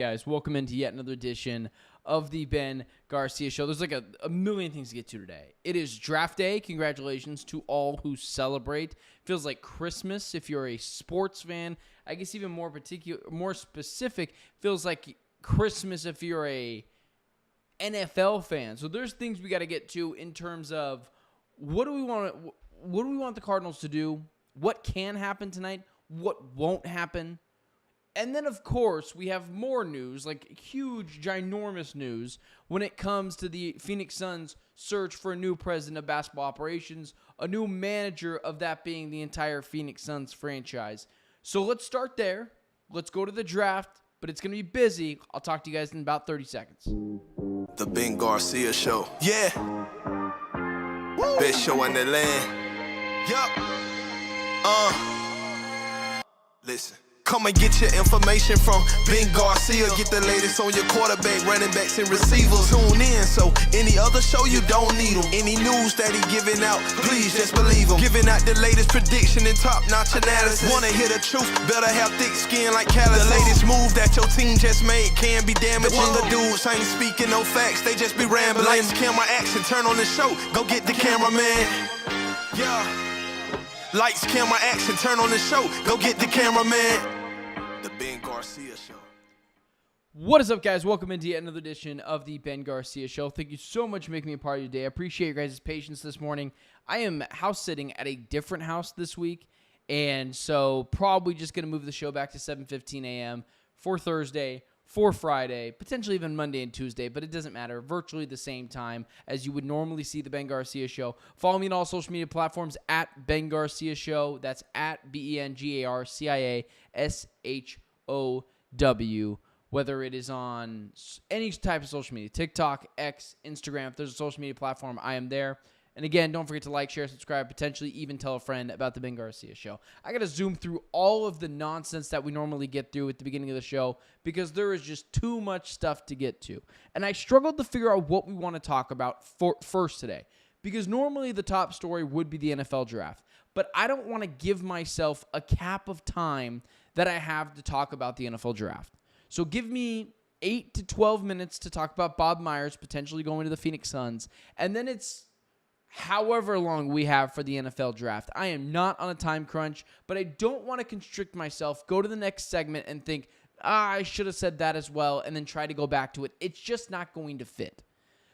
Guys, welcome into yet another edition of the Ben Garcia Show. There's like a million things to get to today. It is draft day. Congratulations to all who celebrate. Feels like Christmas if you're a sports fan. I guess even more specific, feels like Christmas if you're a NFL fan. So there's things we got to get to in terms of what do we want the Cardinals to do? What can happen tonight? What won't happen? And then, of course, we have more news, like huge, ginormous news, when it comes to the Phoenix Suns' search for a new president of basketball operations, a new manager of that being the entire Phoenix Suns franchise. So let's start there. Let's go to the draft, but it's going to be busy. I'll talk to you guys in about 30 seconds. The Ben Garcia Show. Yeah. Best show in the land. Yup. Listen. Come and get your information from Ben Garcia. Get the latest on your quarterback, running backs, and receivers. Tune in, so any other show you don't need him. Any news that he giving out, please just believe him. Giving out the latest prediction and top-notch analysis. Wanna hear the truth, better have thick skin like callus. The latest move that your team just made can be damaging. The dudes ain't speaking no facts, they just be rambling. Lights, camera, action, turn on the show. Go get the cameraman. Yeah. Lights, camera, action, turn on the show. Go get the cameraman. The Ben Garcia Show. What is up, guys? Welcome into yet another edition of the Ben Garcia Show. Thank you so much for making me a part of your day. I appreciate your guys' patience this morning. I am house sitting at a different house this week, and so probably just going to move the show back to 7:15 a.m. for Thursday, for Friday, potentially even Monday and Tuesday, but it doesn't matter. Virtually the same time as you would normally see the Ben Garcia Show. Follow me on all social media platforms at Ben Garcia Show. That's at BenGarciaShow, whether it is on any type of social media, TikTok, X, Instagram. If there's a social media platform, I am there. And again, don't forget to like, share, subscribe, potentially even tell a friend about the Ben Garcia Show. I got to zoom through all of the nonsense that we normally get through at the beginning of the show because there is just too much stuff to get to. And I struggled to figure out what we want to talk about first today because normally the top story would be the NFL draft. But I don't want to give myself a cap of time that I have to talk about the NFL draft. So give me 8 to 12 minutes to talk about Bob Myers potentially going to the Phoenix Suns. And then it's however long we have for the NFL draft. I am not on a time crunch, but I don't want to constrict myself, go to the next segment and think, I should have said that as well, and then try to go back to it. It's just not going to fit.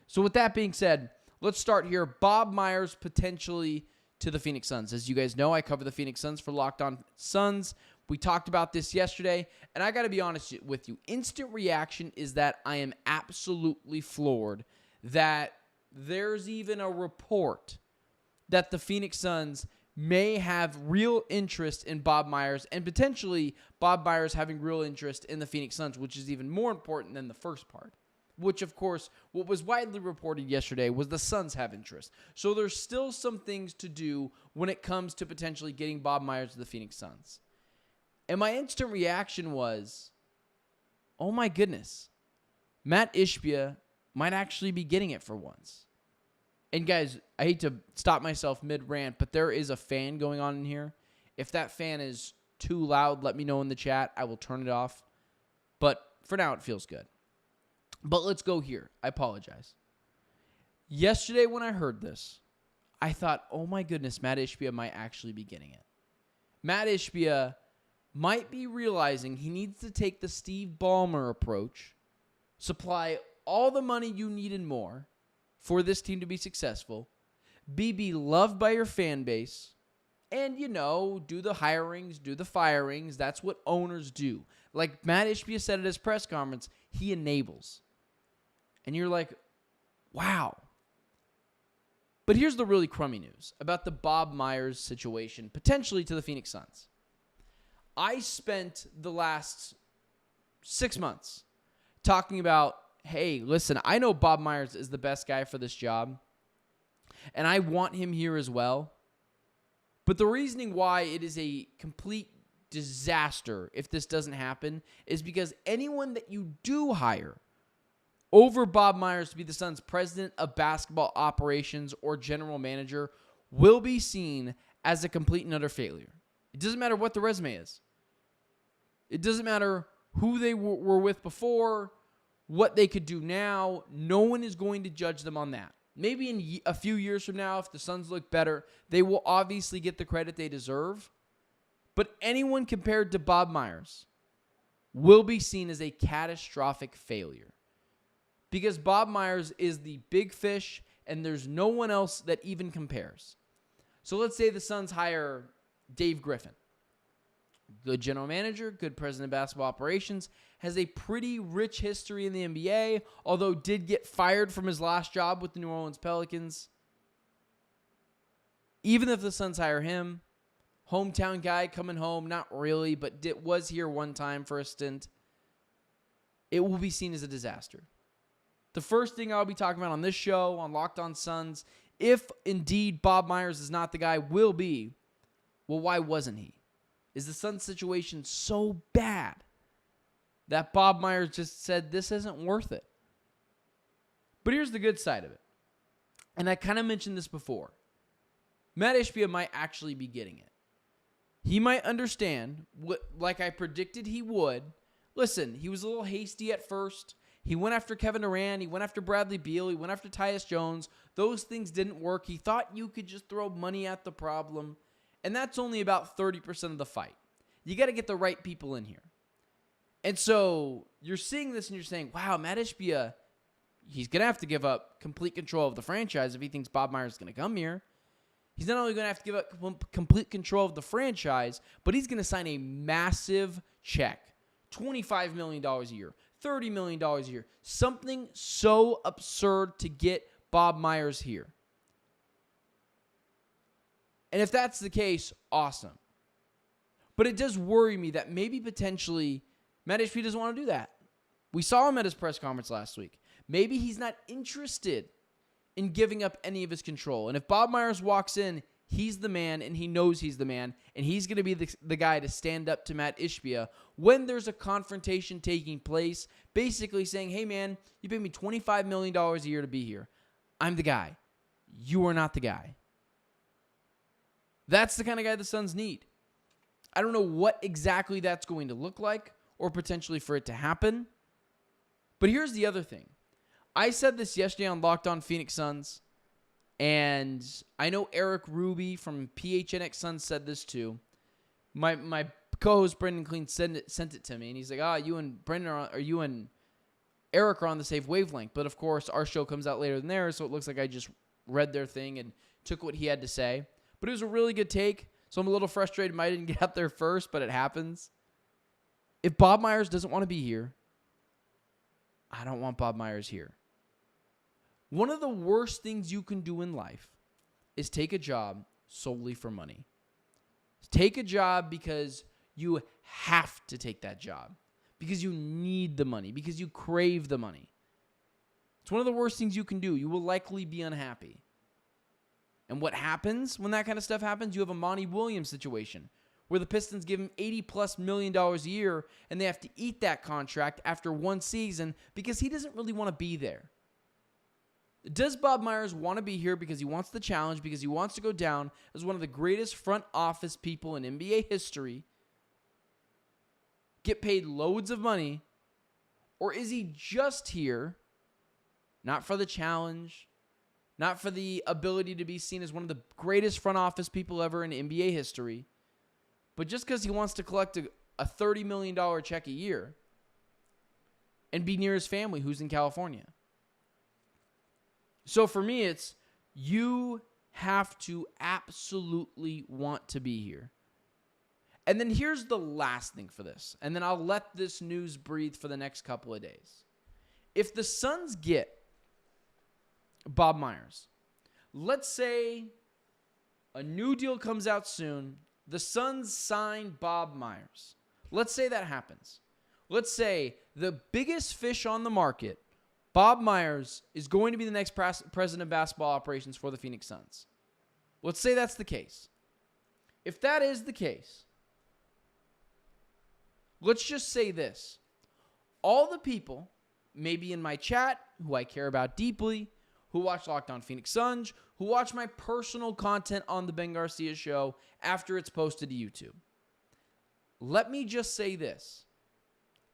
So with that being said, let's start here. Bob Myers potentially to the Phoenix Suns. As you guys know, I cover the Phoenix Suns for Locked On Suns. We talked about this yesterday, and I got to be honest with you. Instant reaction is that I am absolutely floored that there's even a report that the Phoenix Suns may have real interest in Bob Myers and potentially Bob Myers having real interest in the Phoenix Suns, which is even more important than the first part, which, of course, what was widely reported yesterday was the Suns have interest. So there's still some things to do when it comes to potentially getting Bob Myers to the Phoenix Suns. And my instant reaction was, oh my goodness, Matt Ishbia might actually be getting it for once. And guys, I hate to stop myself mid-rant, but there is a fan going on in here. If that fan is too loud, let me know in the chat. I will turn it off. But for now, it feels good. But let's go here. I apologize. Yesterday when I heard this, I thought, oh my goodness, Matt Ishbia might actually be getting it. Matt Ishbia might be realizing he needs to take the Steve Ballmer approach, supply all the money you need and more for this team to be successful, be beloved by your fan base, and, you know, do the hirings, do the firings. That's what owners do. Like Matt Ishbia said at his press conference, he enables. And you're like, wow. But here's the really crummy news about the Bob Myers situation, potentially to the Phoenix Suns. I spent the last 6 months talking about, hey, listen, I know Bob Myers is the best guy for this job, and I want him here as well. But the reasoning why it is a complete disaster if this doesn't happen is because anyone that you do hire over Bob Myers to be the Suns' president of basketball operations or general manager will be seen as a complete and utter failure. It doesn't matter what the resume is. It doesn't matter who they were with before, what they could do now. No one is going to judge them on that. Maybe in a few years from now, if the Suns look better, they will obviously get the credit they deserve. But anyone compared to Bob Myers will be seen as a catastrophic failure. Because Bob Myers is the big fish, and there's no one else that even compares. So let's say the Suns hire Dave Griffin. Good general manager, good president of basketball operations, has a pretty rich history in the NBA, although did get fired from his last job with the New Orleans Pelicans. Even if the Suns hire him, hometown guy coming home, not really, but was here one time for a stint, it will be seen as a disaster. The first thing I'll be talking about on this show, on Locked On Suns, if indeed Bob Myers is not the guy, will be, well, why wasn't he? Is the Suns situation so bad that Bob Myers just said, this isn't worth it? But here's the good side of it. And I kind of mentioned this before. Matt Ishbia might actually be getting it. He might understand, what, like I predicted he would. Listen, he was a little hasty at first. He went after Kevin Durant. He went after Bradley Beal. He went after Tyus Jones. Those things didn't work. He thought you could just throw money at the problem. And that's only about 30% of the fight. You got to get the right people in here. And so you're seeing this and you're saying, wow, Matt Ishbia, he's going to have to give up complete control of the franchise if he thinks Bob Myers is going to come here. He's not only going to have to give up complete control of the franchise, but he's going to sign a massive check. $25 million a year, $30 million a year. Something so absurd to get Bob Myers here. And if that's the case, awesome. But it does worry me that maybe potentially Matt Ishbia doesn't want to do that. We saw him at his press conference last week. Maybe he's not interested in giving up any of his control. And if Bob Myers walks in, he's the man, and he knows he's the man, and he's going to be the guy to stand up to Matt Ishbia when there's a confrontation taking place, basically saying, hey, man, you paid me $25 million a year to be here. I'm the guy. You are not the guy. That's the kind of guy the Suns need. I don't know what exactly that's going to look like or potentially for it to happen. But here's the other thing. I said this yesterday on Locked On Phoenix Suns, and I know Eric Ruby from PHNX Suns said this too. My co-host Brendan Clean sent it to me, and he's like, you and Brendan you and Eric are on the same wavelength. But of course, our show comes out later than theirs, so it looks like I just read their thing and took what he had to say. But it was a really good take, so I'm a little frustrated I didn't get out there first, but it happens. If Bob Myers doesn't want to be here, I don't want Bob Myers here. One of the worst things you can do in life is take a job solely for money. Take a job because you have to take that job, because you need the money, because you crave the money. It's one of the worst things you can do. You will likely be unhappy. And what happens when that kind of stuff happens? You have a Monty Williams situation where the Pistons give him $80+ million a year, and they have to eat that contract after one season because he doesn't really want to be there. Does Bob Myers want to be here because he wants the challenge, because he wants to go down as one of the greatest front office people in NBA history, get paid loads of money, or is he just here, not for the challenge, not for the ability to be seen as one of the greatest front office people ever in NBA history, but just because he wants to collect a $30 million check a year and be near his family who's in California? So for me, it's you have to absolutely want to be here. And then here's the last thing for this, and then I'll let this news breathe for the next couple of days. If the Suns get Bob Myers, let's say a new deal comes out soon, the Suns sign Bob Myers. Let's say that happens. Let's say the biggest fish on the market, Bob Myers, is going to be the next president of basketball operations for the Phoenix Suns. Let's say that's the case. If that is the case, let's just say this. All the people, maybe in my chat, who I care about deeply, who watch Locked On Phoenix Suns, who watch my personal content on the Ben Garcia show after it's posted to YouTube. Let me just say this.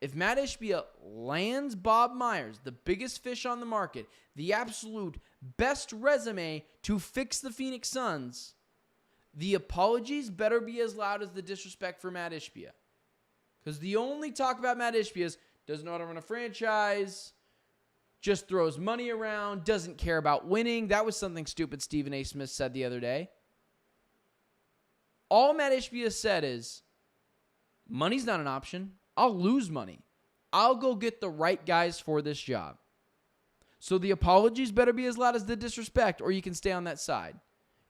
if Matt Ishbia lands Bob Myers, the biggest fish on the market, the absolute best resume to fix the Phoenix Suns, the apologies better be as loud as the disrespect for Matt Ishbia. Because the only talk about Matt Ishbia is doesn't know how to run a franchise, just throws money around, doesn't care about winning. That was something stupid Stephen A. Smith said the other day. All Matt Ishbia said is, money's not an option. I'll lose money. I'll go get the right guys for this job. So the apologies better be as loud as the disrespect, or you can stay on that side.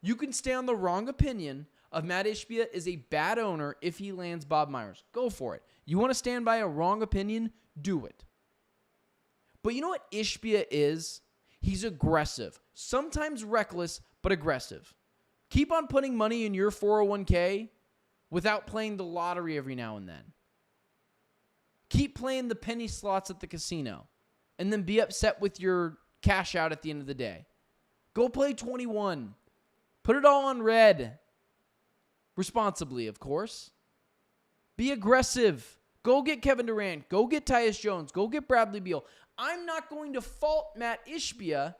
You can stay on the wrong opinion of Matt Ishbia is a bad owner if he lands Bob Myers. Go for it. You want to stand by a wrong opinion? Do it. But you know what Ishbia is? He's aggressive. Sometimes reckless, but aggressive. Keep on putting money in your 401k without playing the lottery every now and then. Keep playing the penny slots at the casino and then be upset with your cash out at the end of the day. Go play 21. Put it all on red. Responsibly, of course. Be aggressive. Go get Kevin Durant. Go get Tyus Jones. Go get Bradley Beal. I'm not going to fault Matt Ishbia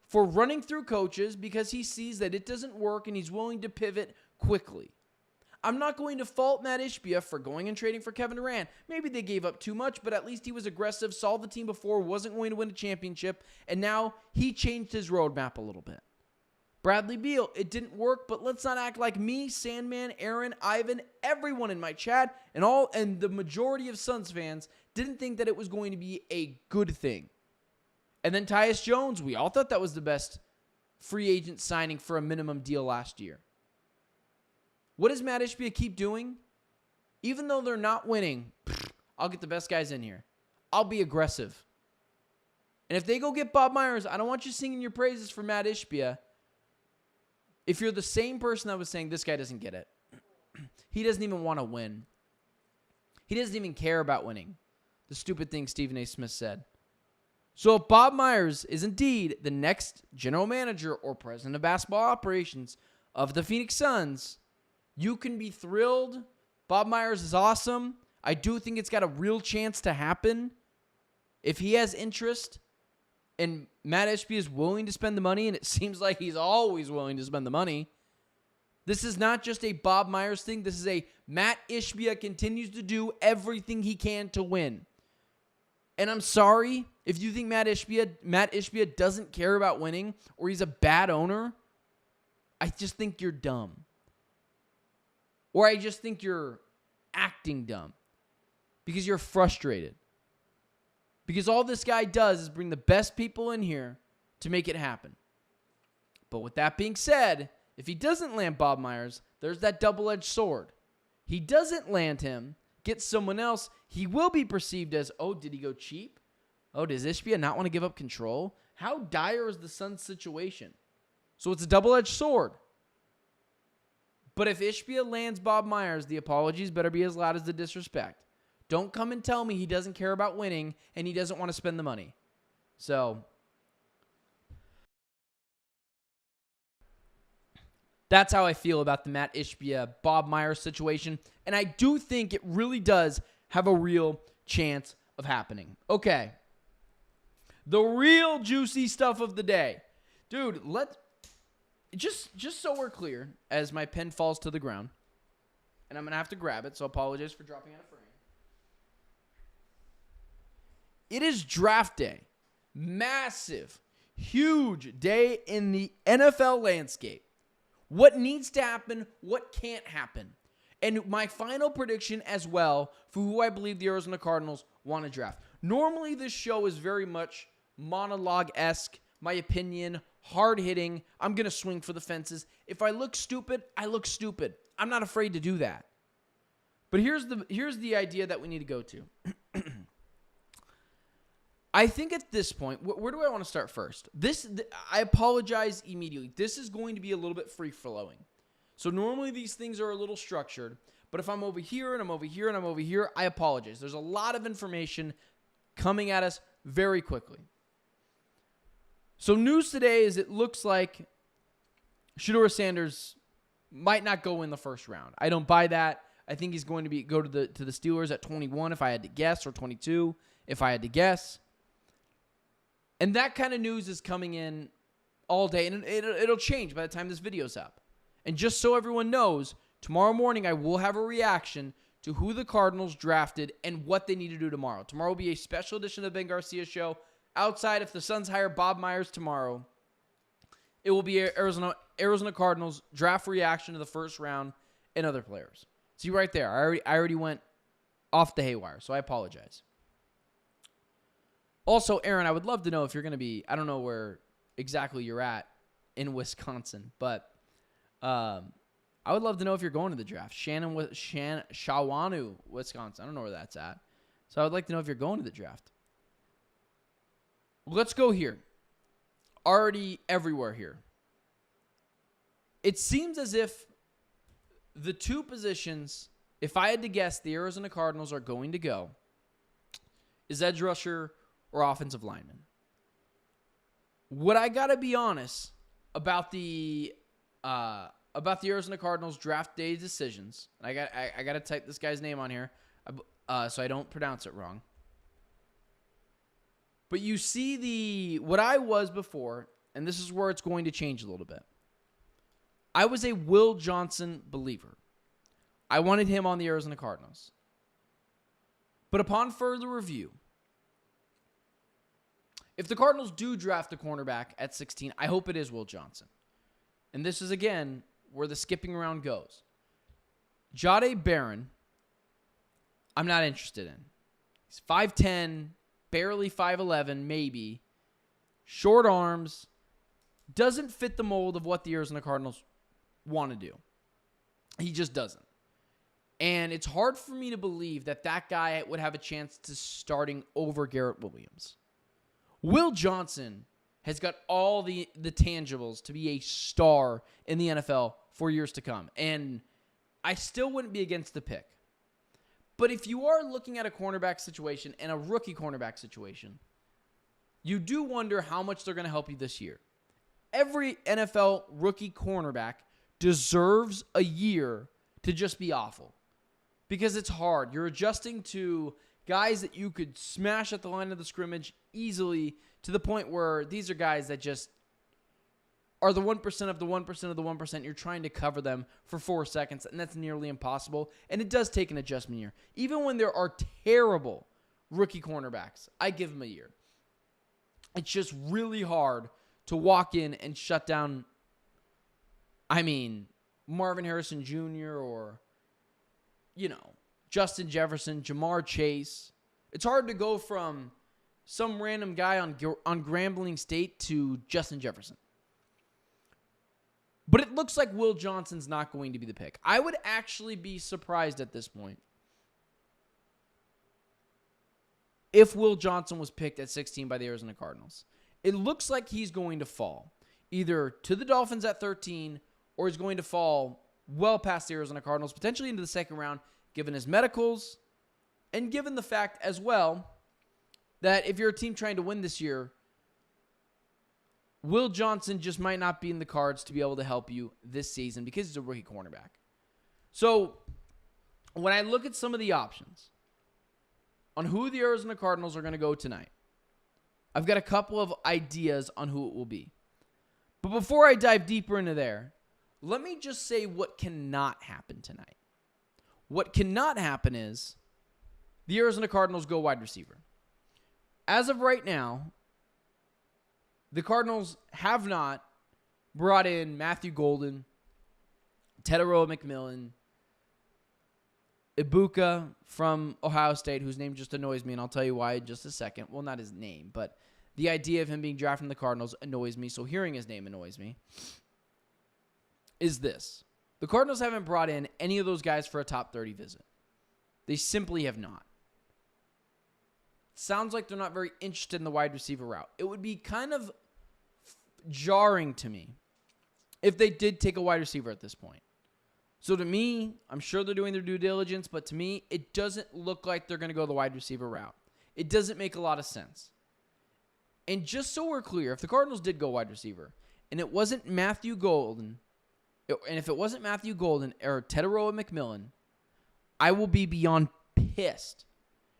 for running through coaches because he sees that it doesn't work and he's willing to pivot quickly. I'm not going to fault Matt Ishbia for going and trading for Kevin Durant. Maybe they gave up too much, but at least he was aggressive, saw the team before, wasn't going to win a championship, and now he changed his roadmap a little bit. Bradley Beal, it didn't work, but let's not act like me, Sandman, Aaron, Ivan, everyone in my chat, and the majority of Suns fans didn't think that it was going to be a good thing. And then Tyus Jones, we all thought that was the best free agent signing for a minimum deal last year. What does Matt Ishbia keep doing? Even though they're not winning, I'll get the best guys in here. I'll be aggressive. And if they go get Bob Myers, I don't want you singing your praises for Matt Ishbia if you're the same person that was saying this guy doesn't get it. He doesn't even want to win. He doesn't even care about winning. The stupid thing Stephen A. Smith said. So if Bob Myers is indeed the next general manager or president of basketball operations of the Phoenix Suns, you can be thrilled. Bob Myers is awesome. I do think it's got a real chance to happen. If he has interest and Matt Ishbia is willing to spend the money, and it seems like he's always willing to spend the money, this is not just a Bob Myers thing. This is a Matt Ishbia continues to do everything he can to win. And I'm sorry if you think Matt Ishbia doesn't care about winning or he's a bad owner. I just think you're dumb. Or I just think you're acting dumb because you're frustrated. Because all this guy does is bring the best people in here to make it happen. But with that being said, if he doesn't land Bob Myers, there's that double-edged sword. He doesn't land him, get someone else, he will be perceived as, oh, did he go cheap? Oh, does Ishbia not want to give up control? How dire is the Suns' situation? So it's a double-edged sword. But if Ishbia lands Bob Myers, the apologies better be as loud as the disrespect. Don't come and tell me he doesn't care about winning and he doesn't want to spend the money. So that's how I feel about the Matt Ishbia, Bob Myers situation. And I do think it really does have a real chance of happening. Okay. The real juicy stuff of the day. Dude, just so we're clear, as my pen falls to the ground, and I'm going to have to grab it, so I apologize for dropping out of frame. It is draft day. Massive, huge day in the NFL landscape. What needs to happen, what can't happen. And my final prediction as well for who I believe the Arizona Cardinals want to draft. Normally this show is very much monologue-esque, my opinion, hard-hitting. I'm going to swing for the fences. If I look stupid, I look stupid. I'm not afraid to do that. But here's the idea that we need to go to. I think at this point, where do I want to start first? I apologize immediately. This is going to be a little bit free-flowing. So normally these things are a little structured, but if I'm over here and I'm over here and I'm over here, I apologize. There's a lot of information coming at us very quickly. So news today is it looks like Shedeur Sanders might not go in the first round. I don't buy that. I think he's going to go to the Steelers at 21 if I had to guess, or 22 if I had to guess. And that kind of news is coming in all day, and it'll change by the time this video's up. And just so everyone knows, tomorrow morning I will have a reaction to who the Cardinals drafted and what they need to do tomorrow. Tomorrow will be a special edition of the Ben Garcia Show. Outside, if the Suns hire Bob Myers tomorrow, it will be Arizona Cardinals draft reaction to the first round and other players. See right there, I already went off the haywire, so I apologize. Also, Aaron, I would love to know if you're going to be, I don't know where exactly you're at in Wisconsin, but I would love to know if you're going to the draft. Shawanu, Wisconsin. I don't know where that's at. So I would like to know if you're going to the draft. Let's go here. Already everywhere here. It seems as if the two positions, if I had to guess, the Arizona Cardinals are going to go is edge rusher or offensive lineman. What I got to be honest about the Arizona Cardinals draft day decisions, and I got to type this guy's name on here so I don't pronounce it wrong. But you see what I was before, and this is where it's going to change a little bit. I was a Will Johnson believer. I wanted him on the Arizona Cardinals. But upon further review, if the Cardinals do draft a cornerback at 16, I hope it is Will Johnson. And this is, again, where the skipping around goes. Jahdae Barron, I'm not interested in. He's 5'10", barely 5'11", maybe. Short arms. Doesn't fit the mold of what the Arizona Cardinals want to do. He just doesn't. And it's hard for me to believe that guy would have a chance to starting over Garrett Williams. Will Johnson has got all the tangibles to be a star in the NFL for years to come. And I still wouldn't be against the pick. But if you are looking at a cornerback situation and a rookie cornerback situation, you do wonder how much they're going to help you this year. Every NFL rookie cornerback deserves a year to just be awful. Because it's hard. You're adjusting to guys that you could smash at the line of the scrimmage easily, to the point where these are guys that just are the 1% of the 1% of the 1%. You're trying to cover them for 4 seconds, and that's nearly impossible. And it does take an adjustment year. Even when there are terrible rookie cornerbacks, I give them a year. It's just really hard to walk in and shut down, Marvin Harrison Jr. or, Justin Jefferson, Jamar Chase. It's hard to go from some random guy on Grambling State to Justin Jefferson. But it looks like Will Johnson's not going to be the pick. I would actually be surprised at this point if Will Johnson was picked at 16 by the Arizona Cardinals. It looks like he's going to fall either to the Dolphins at 13 or he's going to fall well past the Arizona Cardinals, potentially into the second round, given his medicals and given the fact as well that if you're a team trying to win this year, Will Johnson just might not be in the cards to be able to help you this season because he's a rookie cornerback. So when I look at some of the options on who the Arizona Cardinals are going to go tonight, I've got a couple of ideas on who it will be. But before I dive deeper into there, let me just say what cannot happen tonight. What cannot happen is the Arizona Cardinals go wide receiver. As of right now, the Cardinals have not brought in Matthew Golden, Tedero McMillan, Ibuka from Ohio State, whose name just annoys me, and I'll tell you why in just a second. Well, not his name, but the idea of him being drafted from the Cardinals annoys me, so hearing his name annoys me, is this. The Cardinals haven't brought in any of those guys for a top 30 visit. They simply have not. Sounds like they're not very interested in the wide receiver route. It would be kind of jarring to me if they did take a wide receiver at this point. So to me, I'm sure they're doing their due diligence, but to me, it doesn't look like they're going to go the wide receiver route. It doesn't make a lot of sense. And just so we're clear, if the Cardinals did go wide receiver, and it wasn't Matthew Golden, and if it wasn't Matthew Golden or Tedero McMillan, I will be beyond pissed.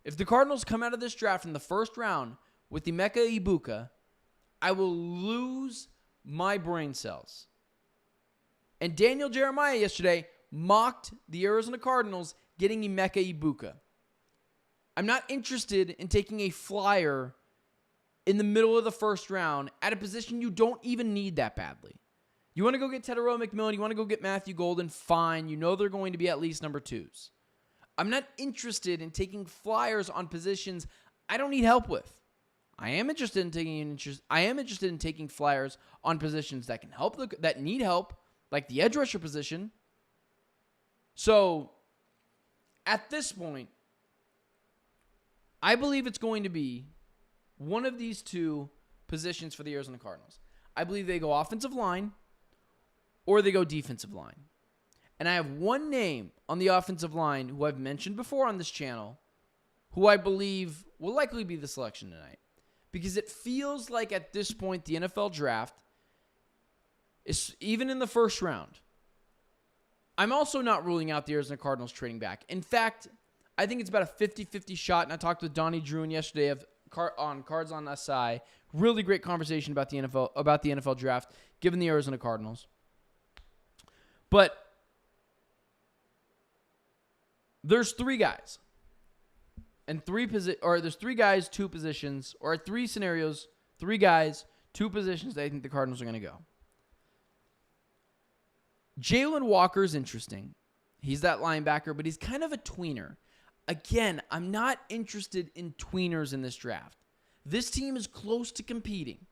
If the Cardinals come out of this draft in the first round with Emeka Ibuka, I will lose my brain cells. And Daniel Jeremiah yesterday mocked the Arizona Cardinals getting Emeka Ibuka. I'm not interested in taking a flyer in the middle of the first round at a position you don't even need that badly. You want to go get Tedero McMillan, you want to go get Matthew Golden, fine. You know they're going to be at least number 2s. I'm not interested in taking flyers on positions I don't need help with. I am interested in taking flyers on positions that can help that need help, like the edge rusher position. So, at this point, I believe it's going to be one of these two positions for the Arizona Cardinals. I believe they go offensive line or they go defensive line. And I have one name on the offensive line who I've mentioned before on this channel who I believe will likely be the selection tonight. Because it feels like at this point the NFL draft is even in the first round. I'm also not ruling out the Arizona Cardinals trading back. In fact, I think it's about a 50-50 shot, and I talked with Donnie Druin yesterday on Cards on SI. Really great conversation about the NFL draft, given the Arizona Cardinals. But there's three guys. And there's three guys, two positions, or three scenarios, three guys, two positions that I think the Cardinals are going to go. Jalen Walker's interesting. He's that linebacker, but he's kind of a tweener. Again, I'm not interested in tweeners in this draft. This team is close to competing.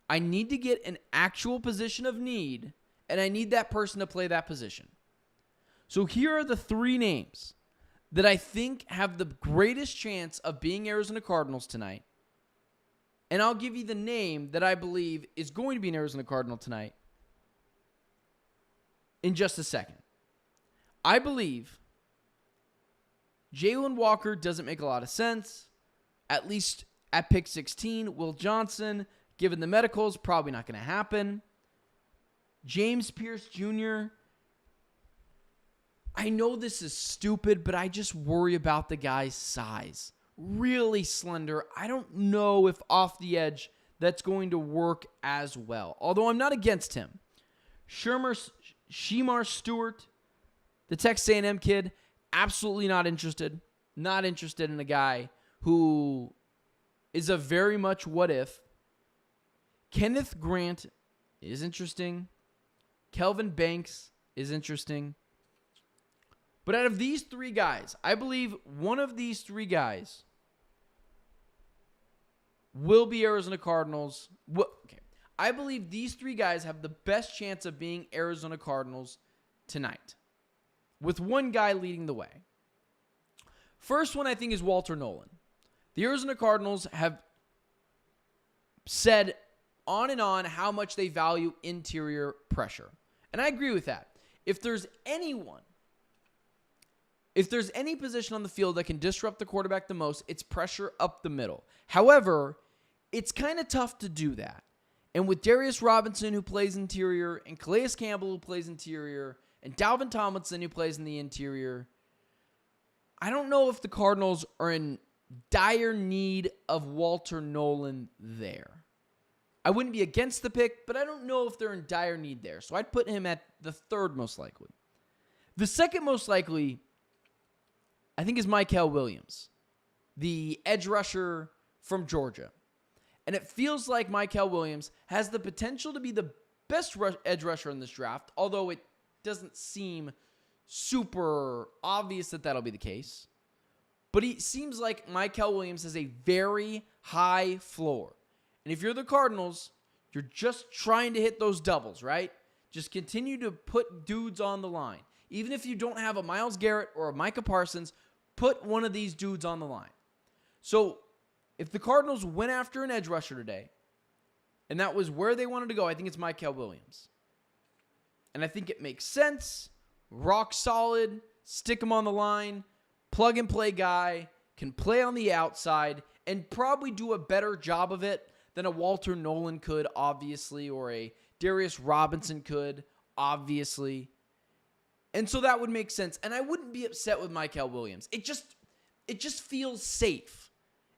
I need to get an actual position of need, and I need that person to play that position. So here are the three names that I think have the greatest chance of being Arizona Cardinals tonight. And I'll give you the name that I believe is going to be an Arizona Cardinal tonight in just a second. I believe Jalen Walker doesn't make a lot of sense, at least at pick 16. Will Johnson, given the medicals, probably not going to happen. James Pierce Jr., I know this is stupid, but I just worry about the guy's size. Really slender. I don't know if off the edge that's going to work as well. Although I'm not against him. Shemar Stewart, the Texas A&M kid, absolutely not interested. Not interested in a guy who is a very much what if. Kenneth Grant is interesting. Kelvin Banks is interesting. But out of these three guys, I believe one of these three guys will be Arizona Cardinals. I believe these three guys have the best chance of being Arizona Cardinals tonight, with one guy leading the way. First one, I think, is Walter Nolan. The Arizona Cardinals have said on and on how much they value interior pressure. And I agree with that. If there's any position on the field that can disrupt the quarterback the most, it's pressure up the middle. However, it's kind of tough to do that. And with Darius Robinson, who plays interior, and Calais Campbell, who plays interior, and Dalvin Tomlinson, who plays in the interior, I don't know if the Cardinals are in dire need of Walter Nolan there. I wouldn't be against the pick, but I don't know if they're in dire need there. So I'd put him at the third most likely. The second most likely, I think, is Mykel Williams, the edge rusher from Georgia. And it feels like Mykel Williams has the potential to be the best edge rusher in this draft, although it doesn't seem super obvious that that'll be the case. But it seems like Mykel Williams has a very high floor. And if you're the Cardinals, you're just trying to hit those doubles, right? Just continue to put dudes on the line. Even if you don't have a Myles Garrett or a Micah Parsons, put one of these dudes on the line. So if the Cardinals went after an edge rusher today, and that was where they wanted to go, I think it's Mykel Williams. And I think it makes sense. Rock solid. Stick him on the line. Plug and play guy. Can play on the outside. And probably do a better job of it than a Walter Nolan could, obviously. Or a Darius Robinson could, obviously. And so that would make sense. And I wouldn't be upset with Mykel Williams. It just feels safe.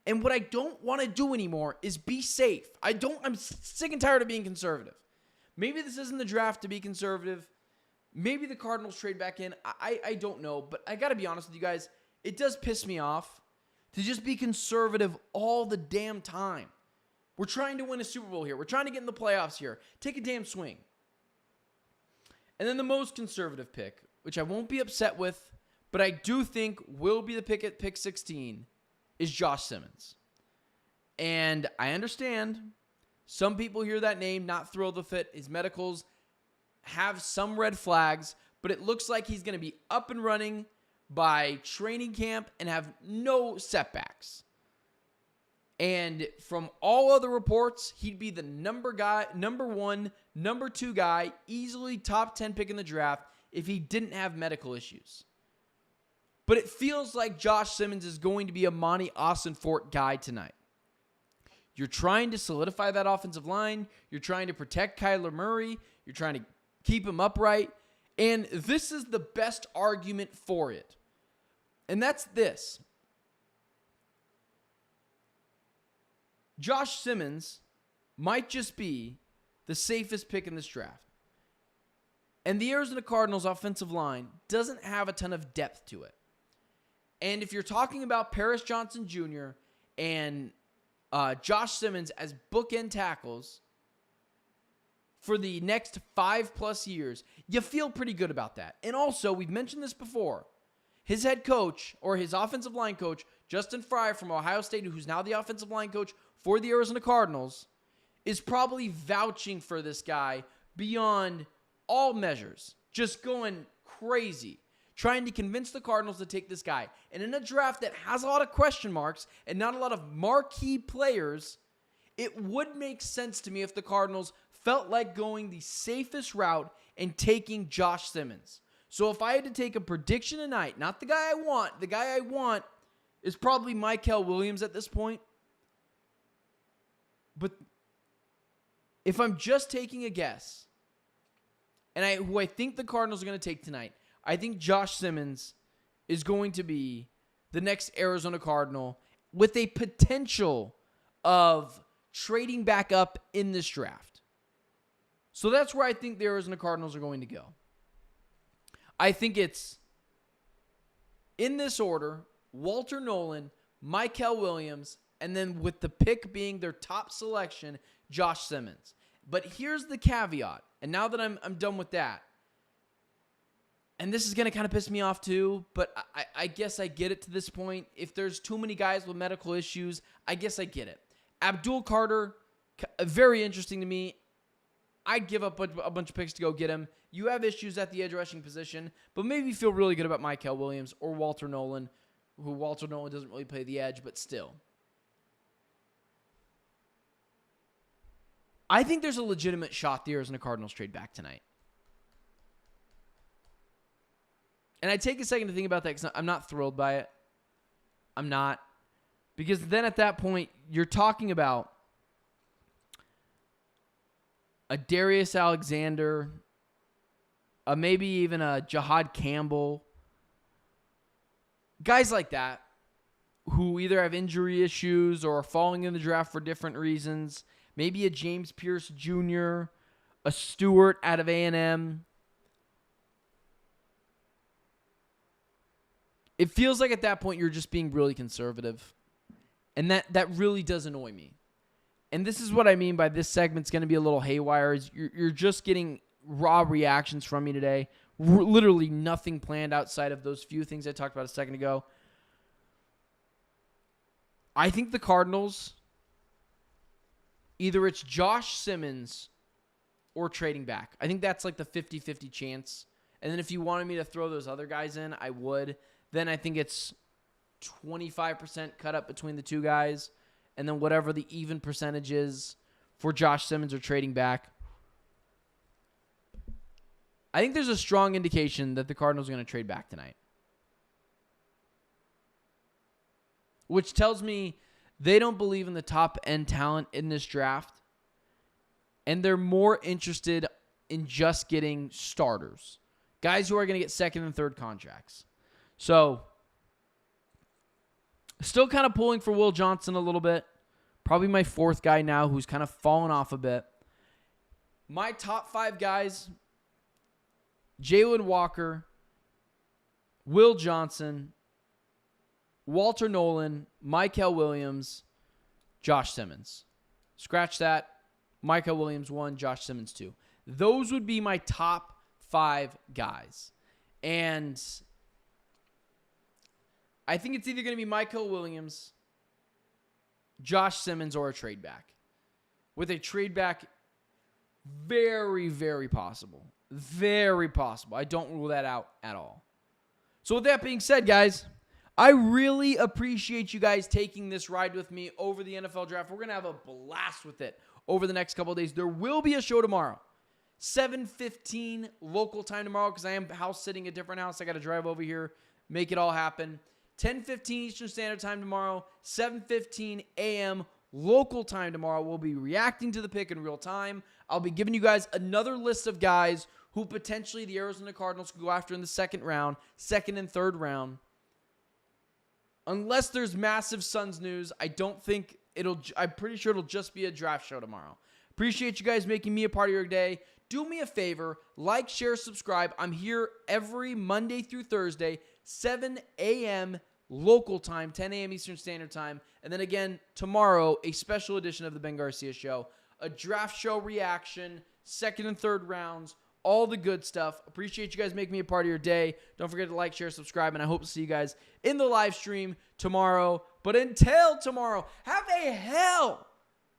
And what I don't want to do anymore is be safe. I'm sick and tired of being conservative. Maybe this isn't the draft to be conservative. Maybe the Cardinals trade back in. I don't know. But I got to be honest with you guys. It does piss me off to just be conservative all the damn time. We're trying to win a Super Bowl here. We're trying to get in the playoffs here. Take a damn swing. And then the most conservative pick, which I won't be upset with, but I do think will be the pick at pick 16, is Josh Simmons. And I understand some people hear that name, not thrilled with it. His medicals have some red flags, but it looks like he's going to be up and running by training camp and have no setbacks. And from all other reports, he'd be the number one, number 2 guy, easily top 10 pick in the draft if he didn't have medical issues. But it feels like Josh Simmons is going to be a Monti Ossenfort guy tonight. You're trying to solidify that offensive line. You're trying to protect Kyler Murray. You're trying to keep him upright. And this is the best argument for it. And that's this. Josh Simmons might just be the safest pick in this draft. And the Arizona Cardinals offensive line doesn't have a ton of depth to it. And if you're talking about Paris Johnson Jr. and Josh Simmons as bookend tackles for the next 5+ years, you feel pretty good about that. And also, we've mentioned this before, his head coach, or his offensive line coach, Justin Frye from Ohio State, who's now the offensive line coach for the Arizona Cardinals, is probably vouching for this guy beyond all measures. Just going crazy, trying to convince the Cardinals to take this guy. And in a draft that has a lot of question marks and not a lot of marquee players, it would make sense to me if the Cardinals felt like going the safest route and taking Josh Simmons. So if I had to take a prediction tonight, not the guy I want is probably Mykel Williams at this point. But if I'm just taking a guess, and who I think the Cardinals are going to take tonight, I think Josh Simmons is going to be the next Arizona Cardinal with a potential of trading back up in this draft. So that's where I think the Arizona Cardinals are going to go. I think it's, in this order, Walter Nolan, Mykel Williams, and then with the pick being their top selection, Josh Simmons. But here's the caveat, and now that I'm done with that, and this is going to kind of piss me off too, but I guess I get it to this point. If there's too many guys with medical issues, I guess I get it. Abdul Carter, very interesting to me. I'd give up a bunch of picks to go get him. You have issues at the edge rushing position, but maybe feel really good about Mykel Williams or Walter Nolan, who Walter Nolan doesn't really play the edge, but still. I think there's a legitimate shot the Arizona Cardinals trade back tonight. And I take a second to think about that because I'm not thrilled by it. I'm not. Because then at that point, you're talking about a Darius Alexander, maybe even a Jahad Campbell. Guys like that who either have injury issues or are falling in the draft for different reasons. Maybe a James Pierce Jr., a Stewart out of A&M. It feels like at that point you're just being really conservative. And that really does annoy me. And this is what I mean by this segment's going to be a little haywire. Is you're just getting raw reactions from me today. Literally nothing planned outside of those few things I talked about a second ago. I think the Cardinals, either it's Josh Simmons or trading back. I think that's like the 50-50 chance. And then if you wanted me to throw those other guys in, I would. Then I think it's 25% cut up between the two guys. And then whatever the even percentage is for Josh Simmons or trading back. I think there's a strong indication that the Cardinals are going to trade back tonight. Which tells me they don't believe in the top-end talent in this draft. And they're more interested in just getting starters. Guys who are going to get second and third contracts. So, still kind of pulling for Will Johnson a little bit. Probably my fourth guy now who's kind of fallen off a bit. My top 5 guys, Jalen Walker, Will Johnson, Walter Nolan, Mykel Williams, Josh Simmons. Scratch that. Mykel Williams 1, Josh Simmons 2. Those would be my top 5 guys. And I think it's either going to be Mykel Williams, Josh Simmons, or a trade back. With a trade back, very, very possible. Very possible. I don't rule that out at all. So with that being said, guys, I really appreciate you guys taking this ride with me over the NFL draft. We're going to have a blast with it over the next couple of days. There will be a show tomorrow. 7:15 local time tomorrow because I am house sitting at a different house. I got to drive over here, make it all happen. 10:15 Eastern Standard Time tomorrow. 7:15 a.m. local time tomorrow. We'll be reacting to the pick in real time. I'll be giving you guys another list of guys who potentially the Arizona Cardinals could go after in the second and third round. Unless there's massive Suns news, I'm pretty sure it'll just be a draft show tomorrow. Appreciate you guys making me a part of your day. Do me a favor, like, share, subscribe. I'm here every Monday through Thursday, 7 a.m. local time, 10 a.m. Eastern Standard Time. And then again, tomorrow, a special edition of the Ben Garcia Show. A draft show reaction, second and third rounds, all the good stuff. Appreciate you guys making me a part of your day. Don't forget to like, share, subscribe, and I hope to see you guys in the live stream tomorrow. But until tomorrow, have a hell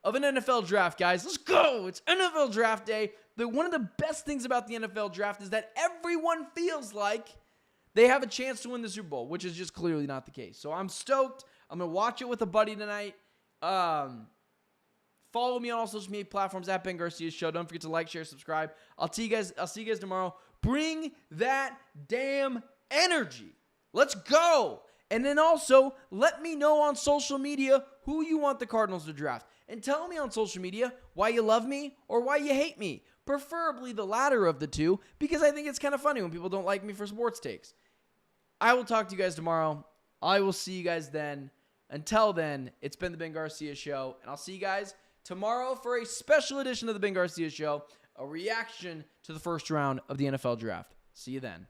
of an NFL draft, guys. Let's go. It's NFL draft day. One of the best things about the NFL draft is that everyone feels like they have a chance to win the Super Bowl, which is just clearly not the case. So I'm stoked. I'm going to watch it with a buddy tonight. Follow me on all social media platforms at Ben Garcia Show. Don't forget to like, share, subscribe. I'll see you guys tomorrow. Bring that damn energy. Let's go. And then also, let me know on social media who you want the Cardinals to draft. And tell me on social media why you love me or why you hate me. Preferably the latter of the two, because I think it's kind of funny when people don't like me for sports takes. I will talk to you guys tomorrow. I will see you guys then. Until then, it's been the Ben Garcia Show, and I'll see you guys tomorrow for a special edition of the Ben Garcia Show, a reaction to the first round of the NFL Draft. See you then.